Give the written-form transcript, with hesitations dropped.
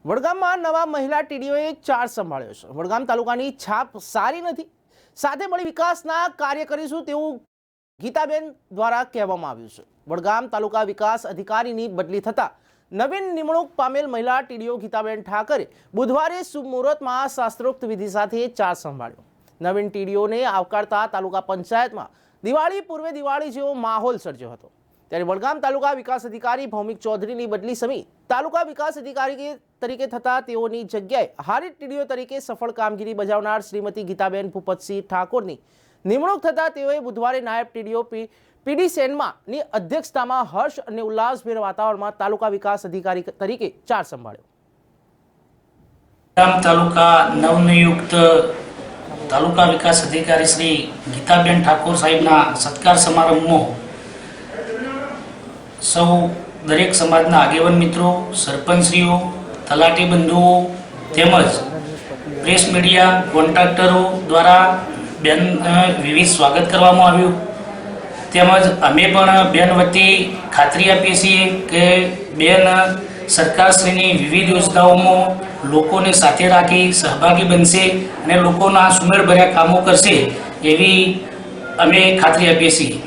વડગામમાં નવા મહિલા ટીડીઓએ ચાર્જ સંભાળ્યો છે। વડગામ તાલુકાની છાપ સારી નથી, સાથે મળી વિકાસના કાર્ય કરીશું તેવું ગીતાબેન દ્વારા કહેવામાં આવ્યું છે। વડગામ તાલુકા વિકાસ અધિકારીની બદલી થતા નવીન નિમણૂક પામેલ મહિલા ટીડીઓ ગીતાબેન ઠાકરે બુધવારે શુભ મુહૂર્તમાં શાસ્ત્રોક્ત વિધિ સાથે ચાર્જ સંભાળ્યો। નવીન ટીડીઓને આવકારતા તાલુકા પંચાયતમાં દિવાળી પૂર્વે દિવાળી જેવો માહોલ સર્જ્યો હતો। ત્યારે વડગામ તાલુકા વિકાસ અધિકારી ભૌમિક ચૌધરીની બદલી સમી તાલુકા વિકાસ અધિકારી તરીકે થતા તેઓની જગ્યાએ હારીજ ટીડીઓ તરીકે સફળ કામગીરી બજાવનાર શ્રીમતી ગીતાબેન ભૂપતસિંહ ઠાકોરની નિમણૂક થતા તેઓએ બુધવારે નાયબ ટીડીઓ પીડી સેનમાની અધ્યક્ષતામાં હર્ષ અને ઉલ્લાસભેર વાતાવરણમાં તાલુકા વિકાસ અધિકારી તરીકે ચાર્જ સંભાળ્યો। વડગામ તાલુકા નવનિયુક્ત તાલુકા વિકાસ અધિકારી શ્રી ગીતાબેન ઠાકોર સાહેબના સત્કાર સમારંભમાં સૌ દરેક સમાજના આગેવાન મિત્રો, સરપંચશ્રીઓ, તલાટી બંધુઓ તેમજ પ્રેસ મીડિયા કોન્ટ્રાક્ટરો દ્વારા બેન વિવિધ સ્વાગત કરવામાં આવ્યું। તેમજ અમે પણ બેન વતી ખાતરી આપીએ છીએ કે બેન સરકારશ્રીની વિવિધ યોજનાઓમાં લોકોને સાથે રાખી સહભાગી બનશે અને લોકોના સુમેળભર્યા કામો કરશે એવી અમે ખાતરી આપીએ છીએ।